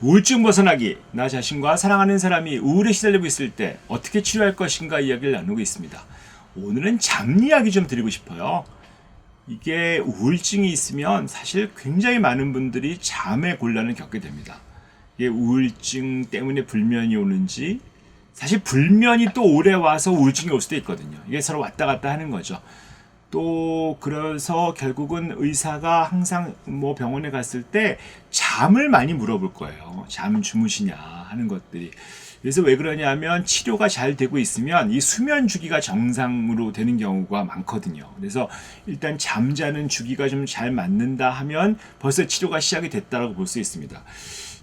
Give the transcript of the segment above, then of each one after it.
우울증 벗어나기, 나 자신과 사랑하는 사람이 우울에 시달리고 있을 때 어떻게 치료할 것인가 이야기를 나누고 있습니다. 오늘은 잠 이야기 좀 드리고 싶어요. 이게 우울증이 있으면 사실 굉장히 많은 분들이 잠의 곤란을 겪게 됩니다. 이게 우울증 때문에 불면이 오는지, 사실 불면이 또 오래 와서 우울증이 올 수도 있거든요. 이게 서로 왔다 갔다 하는 거죠. 또 그래서 결국은 의사가 항상 병원에 갔을 때 잠을 많이 물어볼 거예요. 잠 주무시냐 하는 것들이. 그래서 왜 그러냐면 치료가 잘 되고 있으면 이 수면 주기가 정상으로 되는 경우가 많거든요. 그래서 일단 잠자는 주기가 좀 잘 맞는다 하면 벌써 치료가 시작이 됐다라고 볼 수 있습니다.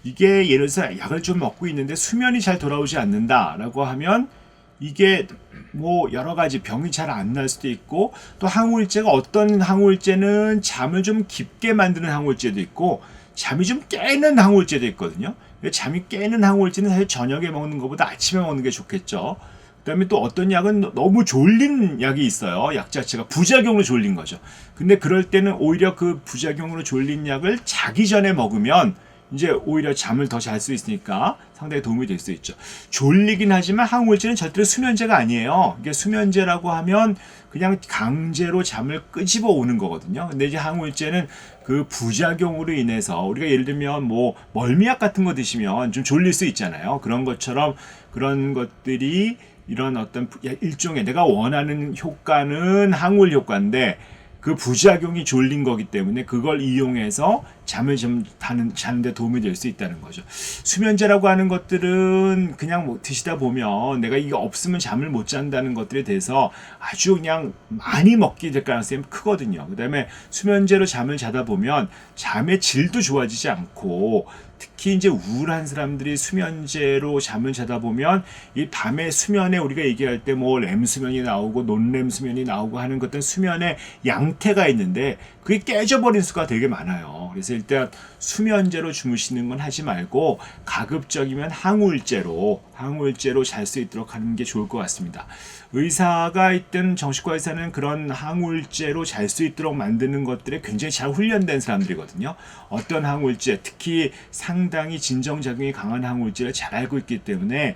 이게 예를 들어서 약을 좀 먹고 있는데 수면이 잘 돌아오지 않는다라고 하면 이게 여러 가지 병이 잘 안 날 수도 있고, 또 항우울제가 어떤 항우울제는 잠을 좀 깊게 만드는 항우울제도 있고 잠이 좀 깨는 항우울제도 있거든요. 잠이 깨는 항우울제는 사실 저녁에 먹는 것보다 아침에 먹는 게 좋겠죠. 그 다음에 또 어떤 약은 너무 졸린 약이 있어요. 약 자체가 부작용으로 졸린 거죠. 근데 그럴 때는 오히려 그 부작용으로 졸린 약을 자기 전에 먹으면 이제 오히려 잠을 더 잘 수 있으니까 상당히 도움이 될 수 있죠. 졸리긴 하지만 항우울제는 절대로 수면제가 아니에요. 이게 수면제라고 하면 그냥 강제로 잠을 끄집어 오는 거거든요. 근데 이제 항우울제는 그 부작용으로 인해서 우리가 예를 들면 멀미약 같은 거 드시면 좀 졸릴 수 있잖아요. 그런 것처럼 그런 것들이 이런 어떤 일종의 내가 원하는 효과는 항우울 효과인데 그 부작용이 졸린 거기 때문에 그걸 이용해서 잠을 좀 자는데 도움이 될 수 있다는 거죠. 수면제라고 하는 것들은 그냥 드시다 보면 내가 이게 없으면 잠을 못 잔다는 것들에 대해서 아주 그냥 많이 먹게 될 가능성이 크거든요. 그 다음에 수면제로 잠을 자다 보면 잠의 질도 좋아지지 않고, 특히 이제 우울한 사람들이 수면제로 잠을 자다 보면 이 밤에 수면에 우리가 얘기할 때 렘 수면이 나오고 논렘 수면이 나오고 하는 것들 수면에 양태가 있는데 그게 깨져버린 수가 되게 많아요. 그래서 일단 수면제로 주무시는 건 하지 말고 가급적이면 항우울제로 잘 수 있도록 하는 게 좋을 것 같습니다. 의사가 있든 정신과 의사는 그런 항우울제로 잘 수 있도록 만드는 것들에 굉장히 잘 훈련된 사람들이거든요. 어떤 항우울제, 특히 상당히 진정작용이 강한 항우울제를 잘 알고 있기 때문에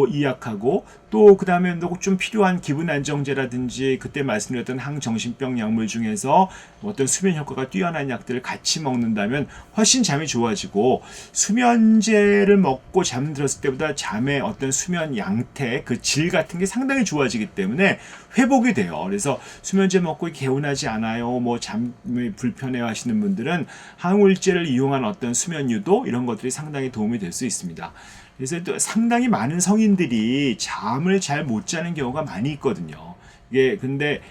이 약하고, 또 그 다음에 좀 필요한 기분 안정제라든지 그때 말씀드렸던 항정신병 약물 중에서 어떤 수면 효과가 뛰어난 약들을 같이 먹는다면 훨씬 잠이 좋아지고, 수면제를 먹고 잠들었을 때보다 잠의 어떤 수면 양태, 그 질 같은 게 상당히 좋아지기 때문에 회복이 돼요. 그래서 수면제 먹고 개운하지 않아요, 잠이 불편해 하시는 분들은 항우울제를 이용한 어떤 수면 유도, 이런 것들이 상당히 도움이 될 수 있습니다. 그래서 또 상당히 많은 성인들이 잠을 잘 못 자는 경우가 많이 있거든요. 이게 근데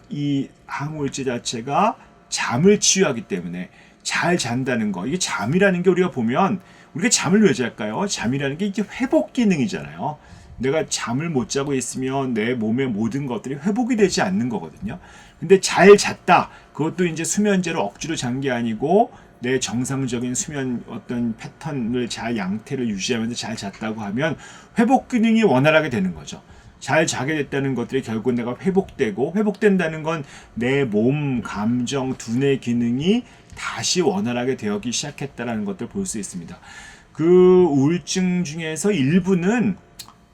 이 항우울제 자체가 잠을 치유하기 때문에 잘 잔다는 거, 이게 잠이라는 게 우리가 보면 우리가 잠을 왜 잘까요? 잠이라는 게 이게 회복 기능이잖아요. 내가 잠을 못 자고 있으면 내 몸의 모든 것들이 회복이 되지 않는 거거든요. 근데 잘 잤다, 그것도 이제 수면제로 억지로 잔 게 아니고 내 정상적인 수면 어떤 패턴을 양태를 유지하면서 잘 잤다고 하면 회복 기능이 원활하게 되는 거죠. 잘 자게 됐다는 것들이 결국 내가 회복된다는 건 내 몸, 감정, 두뇌 기능이 다시 원활하게 되기 시작했다는 것들 볼 수 있습니다. 그 우울증 중에서 일부는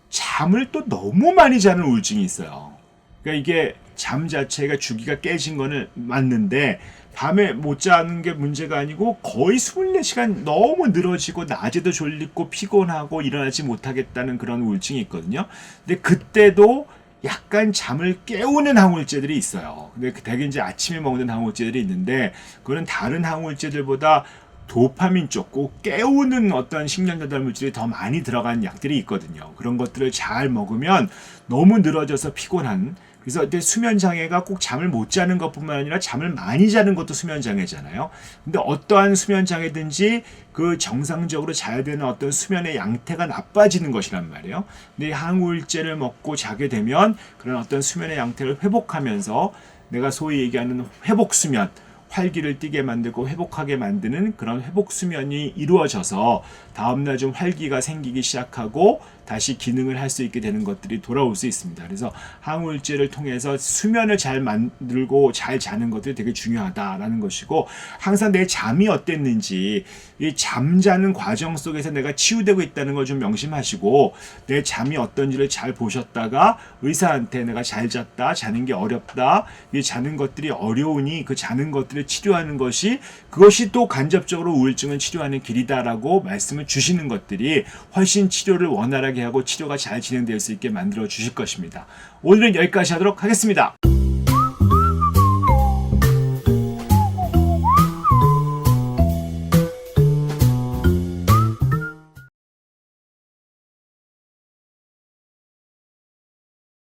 잠을 또 너무 많이 자는 우울증이 있어요. 그러니까 이게 잠 자체가 주기가 깨진 거는 맞는데 밤에 못 자는 게 문제가 아니고 거의 24시간 너무 늘어지고 낮에도 졸리고 피곤하고 일어나지 못하겠다는 그런 우울증이 있거든요. 근데 그때도 약간 잠을 깨우는 항우울제들이 있어요. 근데 대개 이제 아침에 먹는 항우울제들이 있는데 그거는 다른 항우울제들보다 도파민 쪽, 꼭 깨우는 어떤 신경전달 물질이 더 많이 들어간 약들이 있거든요. 그런 것들을 잘 먹으면 너무 늘어져서 피곤한, 그래서 수면 장애가 꼭 잠을 못 자는 것뿐만 아니라 잠을 많이 자는 것도 수면 장애잖아요. 근데 어떠한 수면 장애든지 그 정상적으로 자야 되는 어떤 수면의 양태가 나빠지는 것이란 말이에요. 근데 항우울제를 먹고 자게 되면 그런 어떤 수면의 양태를 회복하면서 내가 소위 얘기하는 회복 수면, 활기를 띠게 만들고 회복하게 만드는 그런 회복 수면이 이루어져서 다음날 좀 활기가 생기기 시작하고 다시 기능을 할 수 있게 되는 것들이 돌아올 수 있습니다. 그래서 항우울제를 통해서 수면을 잘 만들고 잘 자는 것들이 되게 중요하다라는 것이고, 항상 내 잠이 어땠는지 이 잠자는 과정 속에서 내가 치유되고 있다는 걸 좀 명심하시고, 내 잠이 어떤지를 잘 보셨다가 의사한테 내가 잘 잤다, 자는 게 어렵다, 이 자는 것들이 어려우니 그 자는 것들을 치료하는 것이, 그것이 또 간접적으로 우울증을 치료하는 길이다라고 말씀을 주시는 것들이 훨씬 치료를 원활하게 하고 치료가 잘 진행될 수 있게 만들어 주실 것입니다. 오늘은 여기까지 하도록 하겠습니다.